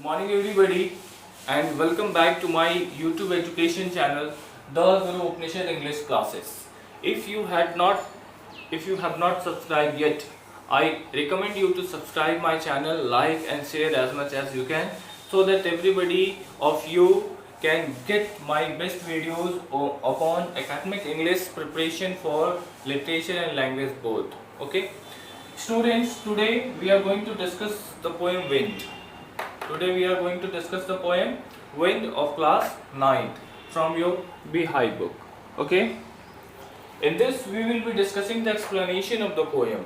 Good morning everybody and welcome back to my YouTube education channel, The Guru Upanishad English Classes. If you have not subscribed yet, I recommend you to subscribe my channel, like and share as much as you can, so that everybody of you can get my best videos upon academic English preparation for literature and language both. Okay, students, today we are going to discuss the poem Wind. Today we are going to discuss the poem Wind of class 9th from your Beehive book. Okay. In this we will be discussing the explanation of the poem,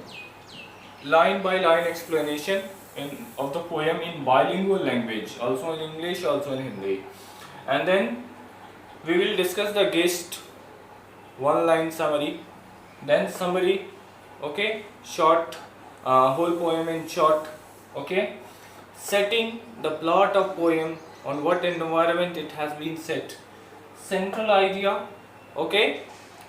line by line explanation of the poem in bilingual language, also in English, also in Hindi. And then we will discuss the gist, one line summary, then summary, okay, short, whole poem in short, okay, setting the plot of poem, on what environment it has been set, central idea, okay,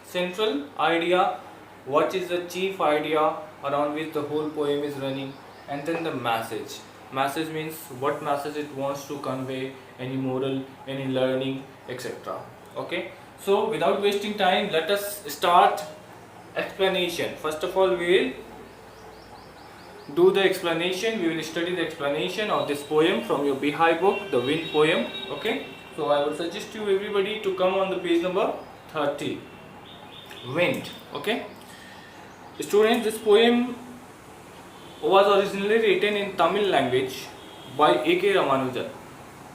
central idea, what is the chief idea around which the whole poem is running, and then the message. Message means what message it wants to convey, any moral, any learning, etc. Okay, so without wasting time, let us start explanation. First of all, we will do the explanation. We will study the explanation of this poem from your Beehive book, the Wind poem. Okay, so I would suggest you everybody to come on the page number 30. Wind. Okay, students, this poem was originally written in Tamil language by A.K. Ramanujan.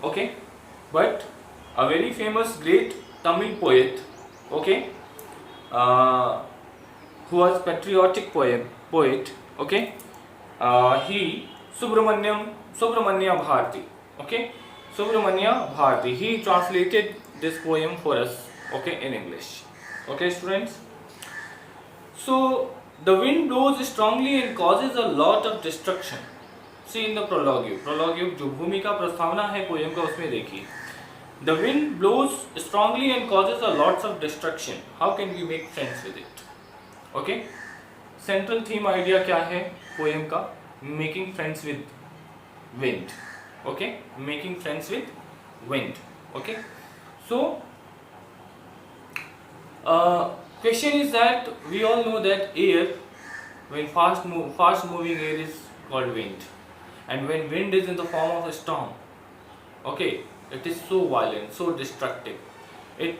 Okay, but a very famous great Tamil poet, okay, who was patriotic poet, okay, he Subramanya Bharati, okay, Subramanya Bharati, he translated this poem for us, okay, in English. Okay, students, so the wind blows strongly and causes a lot of destruction. See in the prologue जो भूमिका प्रस्तावना है poem का, उसमें देखिए, the wind blows strongly and causes a lots of destruction. How can we make friends with it? Okay, central theme idea क्या है poem का? Making friends with wind. Okay, making friends with wind. Okay, so question is that we all know that air, when fast moving air is called wind, and when wind is in the form of a storm, okay, it is so violent, so destructive, it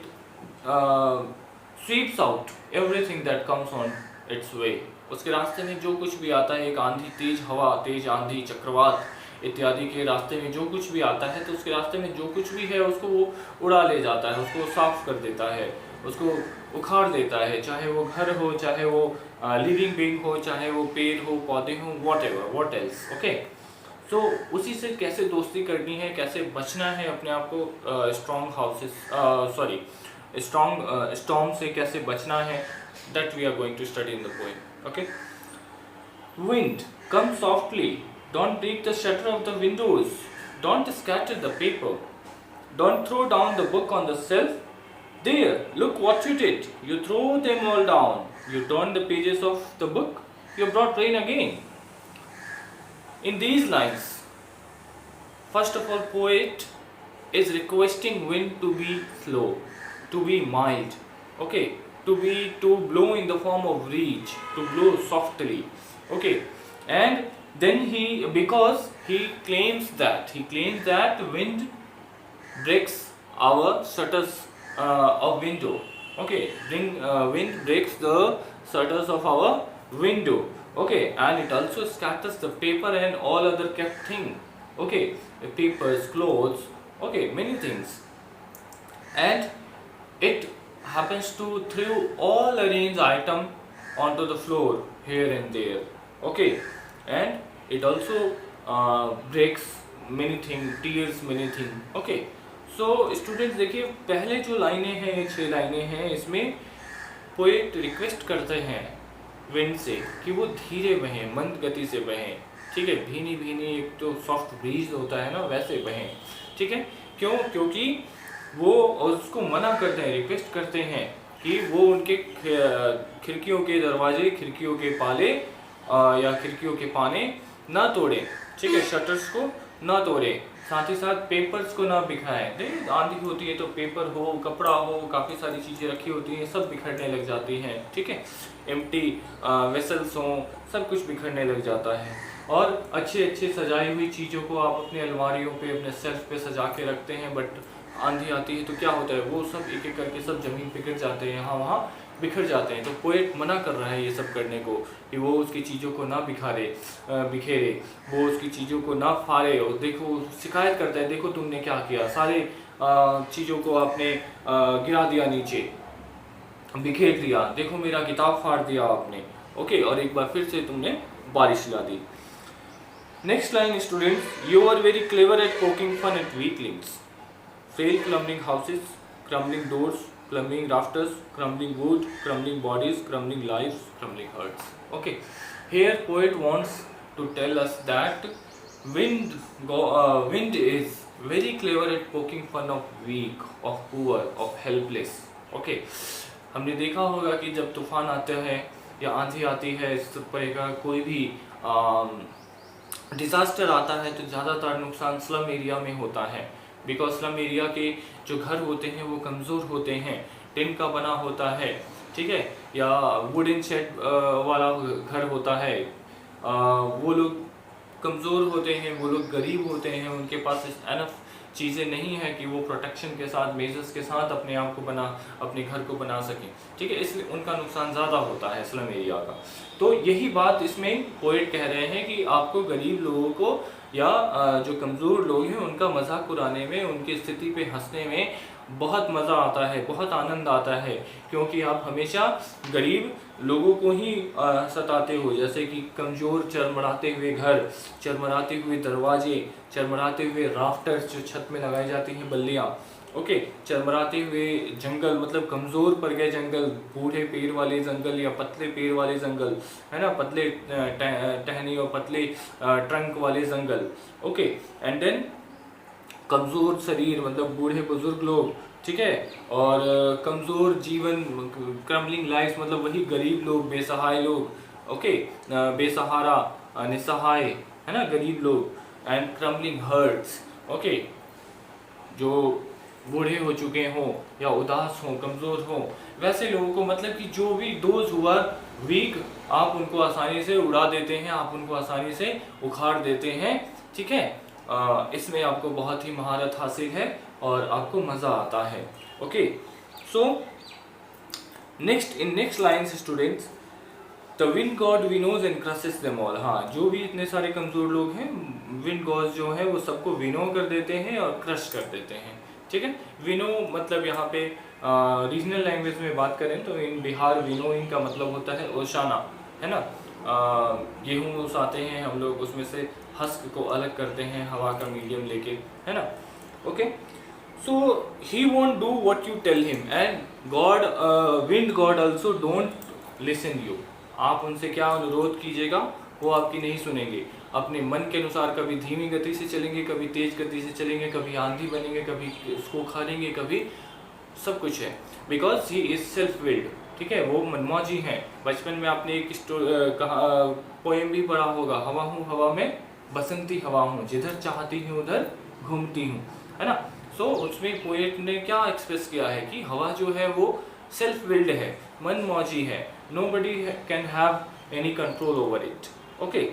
sweeps out everything that comes on its way. उसके रास्ते में जो कुछ भी आता है, एक आंधी, तेज हवा, तेज आंधी, चक्रवात इत्यादि के रास्ते में जो कुछ भी आता है, तो उसके रास्ते में जो कुछ भी है उसको वो उड़ा ले जाता है, उसको साफ कर देता है, उसको उखाड़ देता है, चाहे वो घर हो, चाहे वो लिविंग बीइंग हो, चाहे वो पेड़ हो, पौधे हो, व्हाट एल्स. ओके, तो उसी से कैसे दोस्ती करनी है, कैसे बचना है अपने आप को स्ट्रॉन्ग स्टॉर्म से कैसे बचना है, that we are going to study in the poem. Okay, wind, come softly, don't break the shutter of the windows, don't scatter the paper, don't throw down the book on the shelf. There, look what you did, you throw them all down, you turn the pages of the book, you brought rain again. In these lines, first of all, poet is requesting wind to be slow, to be mild, okay, to blow in the form of reach, to blow softly, okay, and then because he claims that wind breaks our shutters of window, okay, wind breaks the shutters of our window, okay, and it also scatters the paper and all other kept thing, okay, papers, clothes, okay, many things, and it happens to throw all arranged item onto the floor here and there, okay, and it also breaks many things, tears many things, okay. So students देखिए, पहले जो लाइनें हैं, 6 लाइनें हैं, इसमें poet request करते हैं विंड से कि वो धीरे बहें, मंद गति से बहें, ठीक है, भीनी भीनी एक तो सॉफ्ट ब्रीज होता है ना, वैसे बहें, ठीक है. क्यों? क्योंकि वो उसको मना करते हैं, रिक्वेस्ट करते हैं कि वो उनके खिड़कियों के दरवाजे, खिड़कियों के पाले या खिड़कियों के पाने ना तोड़े, ठीक है, शटर्स को ना तोड़े, साथ ही साथ पेपर्स को ना बिखराएं। देखिए आंधी होती है तो पेपर हो, कपड़ा हो, काफ़ी सारी चीज़ें रखी होती हैं, सब बिखरने लग जाती हैं, ठीक है। एम्प्टी वेसल्स हों, सब कुछ बिखरने लग जाता है। और अच्छे अच्छे सजाई हुई चीज़ों को आप अपनी अलमारियों पे, अपने सेल्फ पे सजा के रखते हैं, बट आंधी आती है तो क्या होता है, वो सब एक एक करके सब ज़मीन पे गिर जाते हैं, यहाँ वहाँ बिखर जाते हैं। तो पोएट मना कर रहा है ये सब करने को, कि वो उसकी चीज़ों को ना बिखेरे, वो उसकी चीज़ों को ना फाड़े। और देखो शिकायत करता है, देखो तुमने क्या किया, सारे चीज़ों को आपने गिरा दिया नीचे, बिखेर दिया, देखो मेरा किताब फाड़ दिया आपने, ओके, और एक बार फिर से तुमने बारिश ला दी। Next line students, you are very clever at poking fun at weaklings, fail crumbling houses, crumbling doors, crumbling rafters, crumbling wood, crumbling bodies, crumbling lives, crumbling hearts. Okay, here poet wants to tell us that wind is very clever at poking fun of weak, of poor, of helpless. Okay, हमने देखा होगा कि जब तूफान आते हैं या आंधी आती है, इस तरह का कोई भी डिज़ास्टर आता है तो ज़्यादातर नुकसान स्लम एरिया में होता है। बिकॉज स्लम एरिया के जो घर होते हैं वो कमज़ोर होते हैं, टिन का बना होता है, ठीक है, या वुडन शेड वाला घर होता है। वो लोग कमज़ोर होते हैं, वो लोग गरीब होते हैं, उनके पास एनफ चीज़ें नहीं है कि वो प्रोटेक्शन के साथ, मेजर्स के साथ अपने घर को बना सकें, ठीक है, इसलिए उनका नुकसान ज़्यादा होता है स्लम एरिया का। तो यही बात इसमें पोएट कह रहे हैं कि आपको गरीब लोगों को या जो कमज़ोर लोग हैं उनका मजाक उड़ाने में, उनकी स्थिति पे हंसने में बहुत मज़ा आता है, बहुत आनंद आता है, क्योंकि आप हमेशा गरीब लोगों को ही सताते हो। जैसे कि कमज़ोर चरमराते हुए घर, चरमराते हुए दरवाजे, चरमराते हुए राफ्टर्स जो छत में लगाई जाती हैं बल्लियाँ, ओके, चरमराते हुए जंगल, मतलब कमज़ोर पड़ गए जंगल, बूढ़े पेड़ वाले जंगल या पतले पेड़ वाले जंगल, है ना, पतले टहनी और पतले ट्रंक वाले जंगल, ओके, एंड देन कमज़ोर शरीर मतलब बूढ़े बुजुर्ग लोग, ठीक है, और कमज़ोर जीवन, क्रम्बलिंग लाइफ मतलब वही गरीब लोग, बेसहाय लोग, ओके, बेसहारा, निसहाय, है ना, गरीब लोग, एंड क्रम्बलिंग हर्ट्स, ओके, जो बूढ़े हो चुके हों या उदास हों, कमज़ोर हों, वैसे लोगों को, मतलब कि जो भी दोज हुआ वीक, आप उनको आसानी से उड़ा देते हैं, आप उनको आसानी से उखाड़ देते हैं, ठीक है। इसमें आपको बहुत ही महारत हासिल है और आपको मज़ा आता है, okay. So next lines students, the wind god winnows and crushes them all. हाँ, जो भी इतने सारे कमज़ोर लोग हैं, विंड गॉड जो है वो सबको विनो कर देते हैं और क्रश कर देते हैं, ठीक है। विनो मतलब यहाँ पे रीजनल लैंग्वेज में बात करें तो इन बिहार विनोइंग का मतलब होता है ओशाना, है ना। गेहूँ उसाते हैं हम लोग, उसमें से हस्क को अलग करते हैं हवा का मीडियम लेके, है ना, okay. So he won't do what you tell him and god, wind god also don't listen you. आप उनसे क्या अनुरोध कीजिएगा वो आपकी नहीं सुनेंगे, अपने मन के अनुसार कभी धीमी गति से चलेंगे, कभी तेज गति से चलेंगे, कभी आंधी बनेंगे, कभी उसको उखाड़ेंगे, कभी सब कुछ है, because he is self willed, ठीक है, वो मनमौजी हैं। बचपन में आपने एक पोएम भी पढ़ा होगा, हवा हूँ हवा में बसंती हवा हूँ, जिधर चाहती हूँ उधर घूमती हूँ, है ना। सो उसमें पोएट ने क्या एक्सप्रेस किया है कि हवा जो है वो सेल्फ विल्ड है, मनमौजी है, nobody can have any control over it, okay.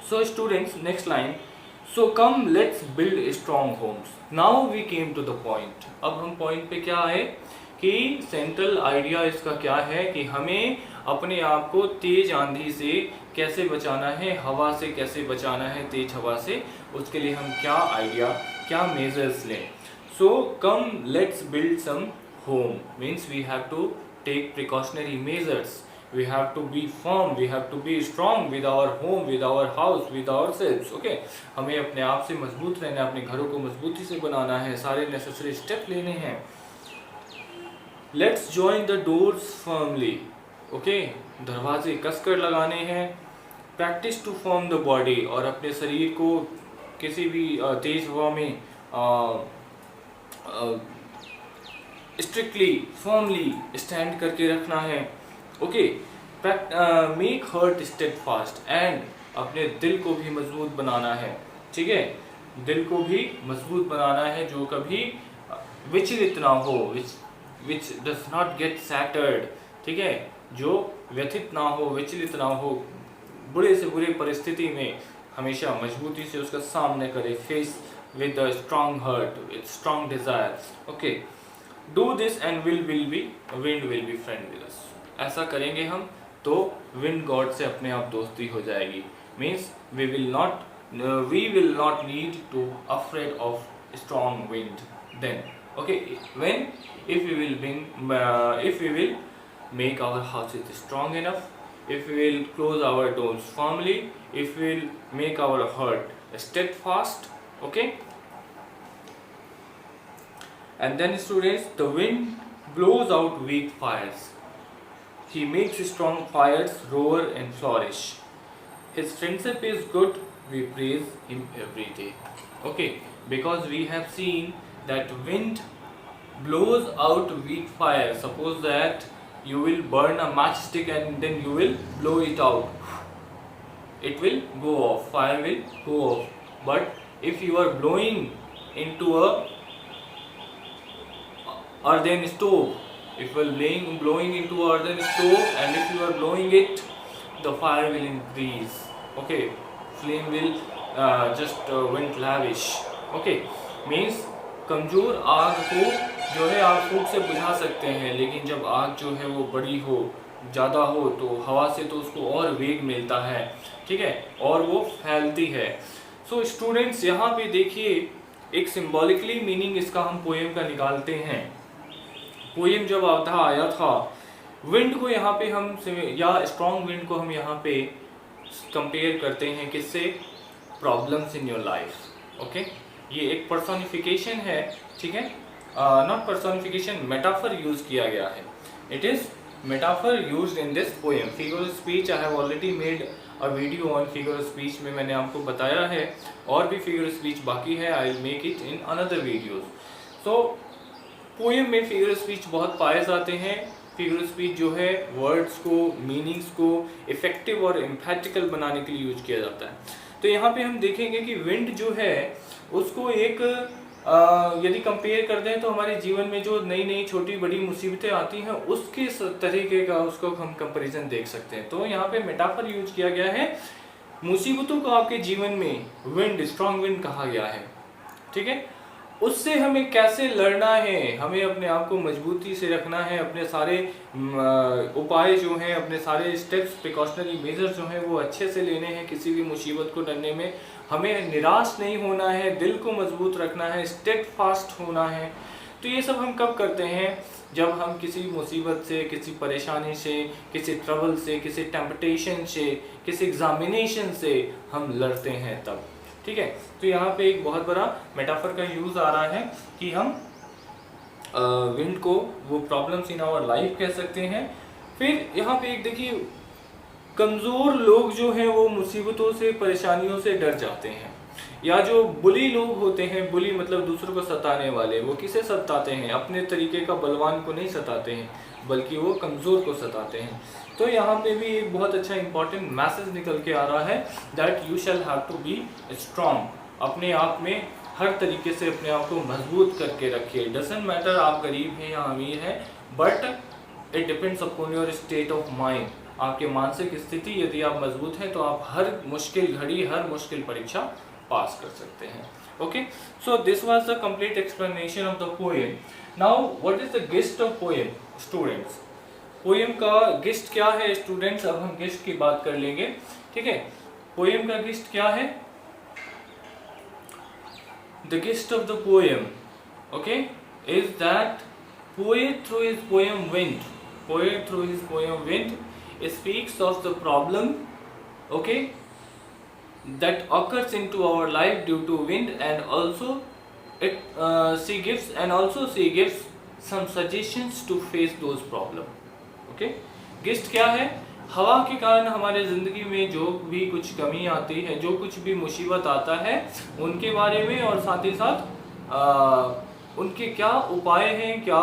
So students, next line, so come let's build strong homes. Now we came to the point. अब हम पॉइंट पे क्या आए कि सेंट्रल आइडिया इसका क्या है कि हमें अपने आप को तेज आंधी से कैसे बचाना है, हवा से कैसे बचाना है, तेज हवा से, उसके लिए हम क्या आइडिया, क्या मेजर्स लें। So come let's build some home means we have to take precautionary measures, we have to be firm, we have to be strong with our home, with our house, with ourselves, okay. हमें अपने आप से मजबूत रहना है, अपने घरों को मजबूती से बनाना है, सारे नेसेसरी स्टेप लेने हैं। Let's join the doors firmly, okay, दरवाजे कसकर लगाने हैं। Practice to form the body, और अपने शरीर को किसी भी तेज हवा में स्ट्रिक्टली फर्मली स्टैंड करके रखना है, okay. Make heart steadfast, and अपने दिल को भी मजबूत बनाना है, ठीक है। दिल को भी मजबूत बनाना है, जो कभी विचलित ना हो, which does not gate shattered, ठीक है, जो व्यथित ना हो, विचलित ना हो, बुरे से बुरे परिस्थिति में हमेशा मजबूती से उसका सामने करे, face with a strong heart, with strong desire. Okay, do this and wind will be friend with us. ऐसा करेंगे हम तो wind god से अपने आप दोस्ती हो जाएगी. Means we will not need to afraid of strong wind. Then, okay, if we will make our houses strong enough, if we will close our doors firmly, if we will make our heart steadfast. Okay, and then students, the wind blows out weak fires, he makes strong fires roar and flourish, his friendship is good, we praise him every day. Okay, because we have seen that wind blows out weak fire. Suppose that you will burn a matchstick and then you will blow it out, it will go off, fire will go off. But if you are blowing into a earthen stove, if you are blowing into earthen stove and if you are blowing it, the fire will increase. Okay, flame will went lavish. Okay, means कमजोर आग को जो है आप फूंक से बुझा सकते हैं, लेकिन जब आग जो है वो बड़ी हो, ज़्यादा हो, तो हवा से तो उसको और वेग मिलता है, ठीक है, और वो फैलती है. सो स्टूडेंट्स, यहाँ पे देखिए एक सिंबॉलिकली मीनिंग इसका हम पोएम का निकालते हैं. पोएम जब आया था, विंड को यहाँ पे हम या स्ट्रॉन्ग विंड को हम यहाँ पे कंपेयर करते हैं किससे? Problems in your life. Okay, ये एक पर्सोनिफिकेशन है, ठीक है, नॉट पर्सोनिफिकेशन, मेटाफर यूज किया गया है. It is metaphor used in this poem. Figure speech, I have already made a video on figure speech में मैंने आपको बताया है, और भी फिगर स्पीच बाकी है, I will make it in another videos. So poem में फिगर स्पीच बहुत पाए जाते हैं. फिगर स्पीच जो है वर्ड्स को, मीनिंग्स को इफेक्टिव और एम्फेटिकल बनाने के लिए यूज किया जाता है. तो यहाँ पे हम देखेंगे कि विंड जो है उसको एक यदि कंपेयर करते हैं तो हमारे जीवन में जो नई नई छोटी बड़ी मुसीबतें आती हैं उसके तरीके का उसको हम कंपैरिजन देख सकते हैं. तो यहाँ पे मेटाफर यूज किया गया है. मुसीबतों को आपके जीवन में विंड, स्ट्रॉन्ग विंड कहा गया है, ठीक है. उससे हमें कैसे लड़ना है, हमें अपने आप को मजबूती से रखना है, अपने सारे उपाय जो हैं, अपने सारे स्टेप्स, प्रिकॉशनरी मेजर्स जो हैं वो अच्छे से लेने हैं. किसी भी मुसीबत को लड़ने में हमें निराश नहीं होना है, दिल को मजबूत रखना है, स्टेडफास्ट होना है. तो ये सब हम कब करते हैं? जब हम किसी मुसीबत से, किसी परेशानी से, किसी ट्रबल से, किसी टेम्पटेशन से, किसी एग्जामिनेशन से हम लड़ते हैं तब, ठीक है. तो यहाँ पे एक बहुत बड़ा मेटाफर का यूज आ रहा है कि हम विंड को वो प्रॉब्लम्स इन आवर लाइफ कह सकते हैं. फिर यहाँ पे एक देखिए, कमज़ोर लोग जो हैं वो मुसीबतों से, परेशानियों से डर जाते हैं. या जो बुली लोग होते हैं, बुली मतलब दूसरों को सताने वाले, वो किसे सताते हैं? अपने तरीके का बलवान को नहीं सताते हैं, बल्कि वो कमज़ोर को सताते हैं. तो यहाँ पे भी एक बहुत अच्छा इंपॉर्टेंट मैसेज निकल के आ रहा है that you shall have to be strong. अपने आप में हर तरीके से अपने आप को मजबूत करके रखिए. डजंट मैटर आप गरीब हैं या अमीर हैं, but it depends upon your state of mind. आपके मानसिक स्थिति यदि आप मजबूत हैं तो आप हर मुश्किल घड़ी, हर मुश्किल परीक्षा पास कर सकते हैं. Okay, so this was the complete explanation of the poem. Now what is the guest of poem students? Poem का गेस्ट क्या है स्टूडेंट्स? अब हम गेस्ट की बात कर लेंगे, ठीक है. पोएम का गेस्ट क्या है? The guest of the poem, okay, is that poet through his poem wind speaks of the problem, okay, that occurs into our life due to wind, and also she gives some suggestions to face those problem. Okay, guest क्या है? हवा के कारण हमारे ज़िंदगी में जो भी कुछ कमी आती है, जो कुछ भी मुसीबत आता है, उनके बारे में, और साथ ही साथ उनके क्या उपाय हैं, क्या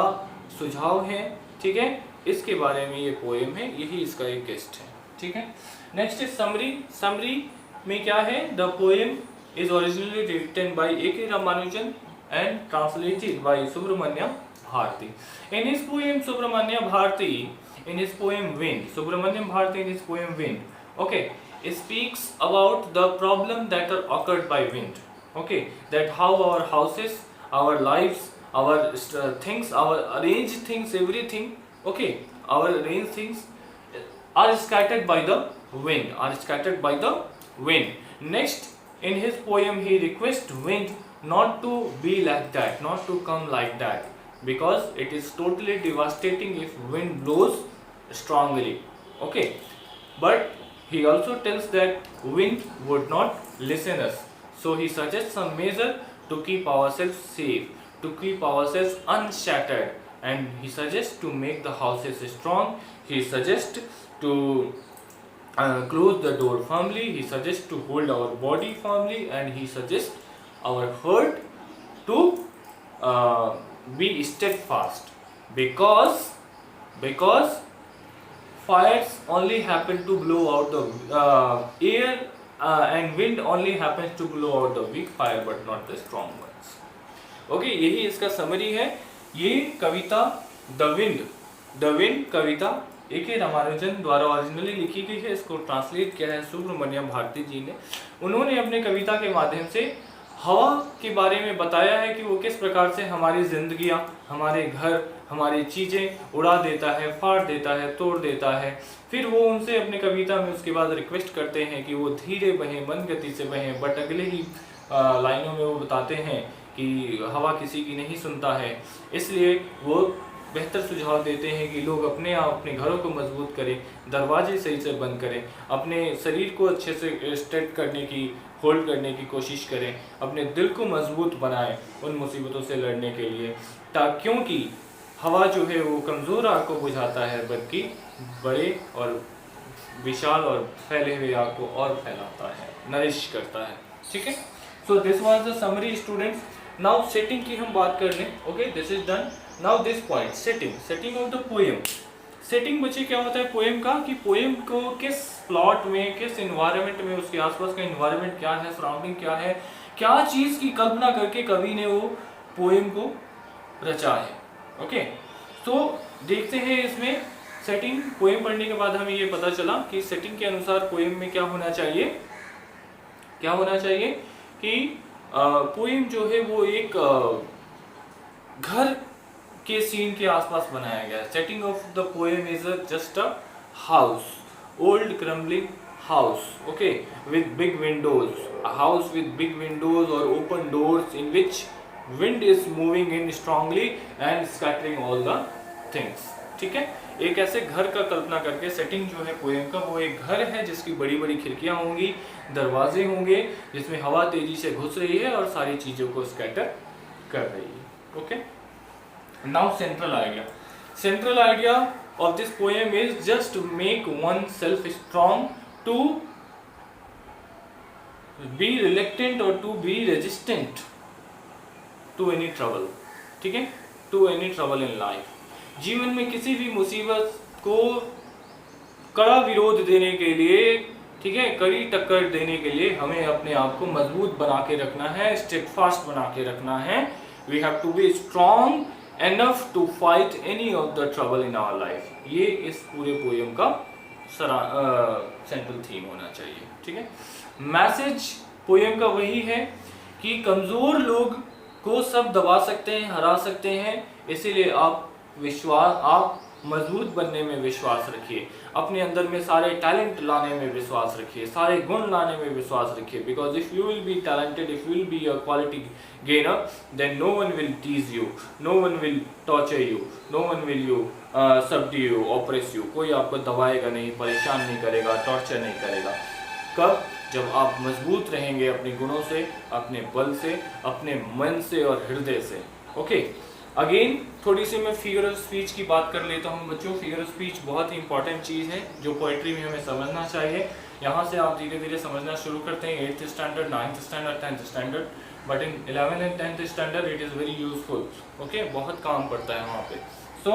सुझाव हैं, ठीक है, इसके बारे में ये पोएम है. यही इसका एक गेस्ट है, ठीक है. Next is summary. समरी में क्या है? The poem is originally written by A.K. Ramanujan and translated by Subramanya Bharati. In his poem Subramanya Bharati, in his poem Wind, Subramanya Bharati in his poem Wind, okay, it speaks about the problem that are occurred by wind. Okay, that how our houses, our lives, our things, our arranged things, everything, okay, our arranged things are scattered by the wind, are scattered by the wind. Next, in his poem, he requests wind not to be like that, not to come like that, because it is totally devastating if wind blows strongly. Okay, but he also tells that wind would not listen us. So he suggests some measure to keep ourselves safe, to keep ourselves unshattered, and he suggests to make the houses strong. He suggests to close the door firmly. He suggests to hold our body firmly, and he suggests our heart to be steadfast, because fires only happen to blow out the air, and wind only happens to blow out the weak fire but not the strong ones. Okay, यही इसका summary है. ये कविता the wind कविता A.K. Ramanujan द्वारा originally लिखी गई है. इसको ट्रांसलेट किया है सुब्रमण्यम भारती जी ने. उन्होंने अपने कविता के माध्यम से हवा के बारे में बताया है कि वो किस प्रकार से हमारी जिंदगियां, हमारे घर, हमारी चीज़ें उड़ा देता है, फाड़ देता है, तोड़ देता है. फिर वो उनसे अपने कविता में उसके बाद रिक्वेस्ट करते हैं कि वो धीरे बहें, मंद गति से बहें. बट अगले ही लाइनों में वो बताते हैं कि हवा किसी की नहीं सुनता है. इसलिए वो बेहतर सुझाव देते हैं कि लोग अपने आप अपने घरों को मजबूत करें, दरवाजे सही से बंद करें, अपने शरीर को अच्छे से स्ट्रेट करने की, होल्ड करने की कोशिश करें, अपने दिल को मजबूत बनाएं उन मुसीबतों से लड़ने के लिए. क्योंकि हवा जो है वो कमज़ोर आग को बुझाता है, बल्कि बड़े और विशाल और फैले हुए आग को और फैलाता है, नरिश करता है. ठीक है. So this was the summary students. Now setting की हम बात कर लें. Okay, this is done. Now this point setting of the poem. Setting बच्चे क्या होता है पोएम का, कि पोएम को किस प्लॉट में, किस इन्वायरमेंट में, उसके आसपास का इन्वायरमेंट क्या है, सराउंडिंग क्या है, क्या चीज़ की कल्पना करके कवि ने वो पोएम को रचा है. ओके, तो देखते हैं इसमें सेटिंग. पोएम पढ़ने के बाद हमें ये पता चला कि सेटिंग के अनुसार पोएम में क्या होना चाहिए, क्या होना चाहिए कि पोएम जो है वो एक घर के सीन के आसपास बनाया गया है. Setting of the poem is just a house, old crumbling house, okay, with big Windows, a house with big windows or open doors in which wind is moving in strongly and scattering all the things. ठीक है. एक ऐसे घर का कल्पना करके setting जो है poem का, वो एक घर है जिसकी बड़ी बड़ी खिड़कियां होंगी, दरवाजे होंगे, जिसमें हवा तेजी से घुस रही है और सारी चीज़ों को स्कैटर कर रही है. Okay. Now central idea of this poem is just to make oneself strong, to be reluctant or to be resistant to any trouble. ठीक है, to any trouble in life. जीवन में किसी भी मुसीबत को कड़ा विरोध देने के लिए, ठीक है, कड़ी टक्कर देने के लिए हमें अपने आप को मजबूत बना के रखना है, स्टेडफास्ट बना के रखना है. We have to be strong enough to fight any of the trouble in our life. ये इस पूरे पोएम का सेंट्रल थीम होना चाहिए. ठीक है. मैसेज पोएम का वही है कि कमज़ोर लोग को सब दबा सकते हैं, हरा सकते हैं. इसीलिए आप मजबूत बनने में विश्वास रखिए, अपने अंदर में सारे टैलेंट लाने में विश्वास रखिए, सारे गुण लाने में विश्वास रखिए. Because if you will be talented, if you will be a quality gainer, then no one will tease you, no one will torture you, no one will you subdue you, oppress you. कोई आपको दबाएगा नहीं, परेशान नहीं करेगा, torture नहीं करेगा. कब? जब आप मजबूत रहेंगे अपने गुणों से, अपने बल से, अपने मन से और हृदय से. ओके. अगेन थोड़ी सी मैं फिगर ऑफ स्पीच की बात कर लेता हूँ बच्चों. फिगर ऑफ स्पीच बहुत ही इंपॉर्टेंट चीज़ है जो पोएट्री में हमें समझना चाहिए. यहाँ से आप धीरे धीरे समझना शुरू करते हैं 8th standard, 9th standard, 10th standard, but in 11th and 10th standard it is very useful. Okay, बहुत काम पड़ता है वहाँ पे. सो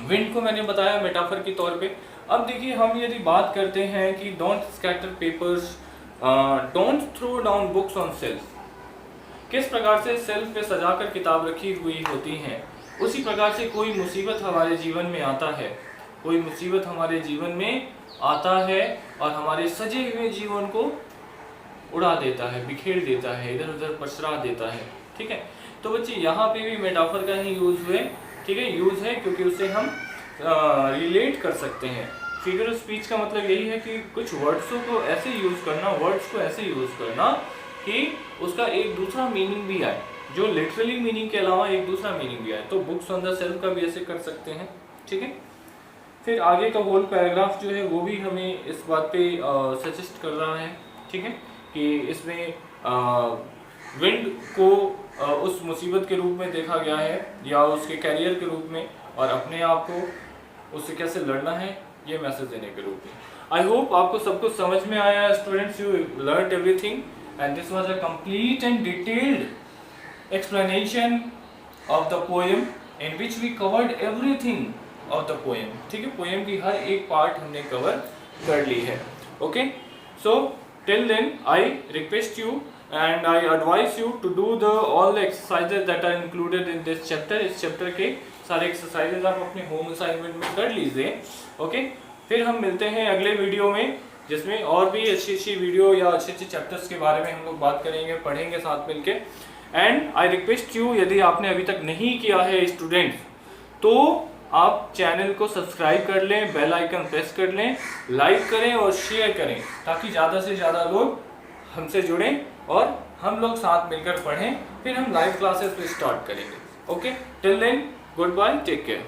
विंड को मैंने बताया मेटाफर के तौर पे. अब देखिए, हम यदि बात करते हैं कि don't scatter papers don't throw down books on shelf. किस प्रकार से सेल्फ पे सजाकर किताब रखी हुई होती हैं, उसी प्रकार से कोई मुसीबत हमारे जीवन में आता है, कोई मुसीबत हमारे जीवन में आता है और हमारे सजे हुए जीवन को उड़ा देता है, बिखेर देता है, इधर उधर पसरा देता है। ठीक है, तो बच्चे यहाँ पे भी मेटाफर का ही यूज हुए, ठीक है, यूज है क्योंकि उससे हम रिलेट कर सकते हैं। फिगर ऑफ स्पीच का मतलब यही है कि कुछ वर्ड्सों को ऐसे यूज करना, वर्ड्स को ऐसे यूज करना कि उसका एक दूसरा मीनिंग भी आए, जो लिटरली मीनिंग के अलावा एक दूसरा मीनिंग भी आए। तो बुक्स ऑन द सेल्फ का भी ऐसे कर सकते हैं। ठीक है, फिर आगे का होल पैराग्राफ जो है वो भी हमें इस बात पे सजेस्ट कर रहा है, ठीक है, कि इसमें विंड को उस मुसीबत के रूप में देखा गया है या उसके कैरियर के रूप में, और अपने आप को उससे कैसे लड़ना है ये मैसेज देने के रूप में। आई होप आपको सब कुछ समझ में आया students, you learned everything and this was a complete and detailed explanation of the poem in which we covered everything of the poem. ठीक है, पोएम की हर एक पार्ट हमने कवर कर ली है। Okay, so till then I request you and I advise you to do all the exercises that are included in this chapter। इस chapter के सारे एक्सरसाइजेज आप अपने होम असाइनमेंट में कर लीजिए। ओके, फिर हम मिलते हैं अगले वीडियो में, जिसमें और भी अच्छी अच्छी वीडियो या अच्छे अच्छे चैप्टर्स के बारे में हम लोग बात करेंगे, पढ़ेंगे साथ मिलके। एंड आई रिक्वेस्ट यू, यदि आपने अभी तक नहीं किया है स्टूडेंट्स, तो आप चैनल को सब्सक्राइब कर लें, बेल आइकन प्रेस कर लें, लाइक करें और शेयर करें, ताकि ज़्यादा से ज़्यादा लोग हमसे जुड़ें और हम लोग साथ मिलकर पढ़ें। फिर हम लाइव क्लासेस पे स्टार्ट करेंगे। Okay, till then goodbye, take care.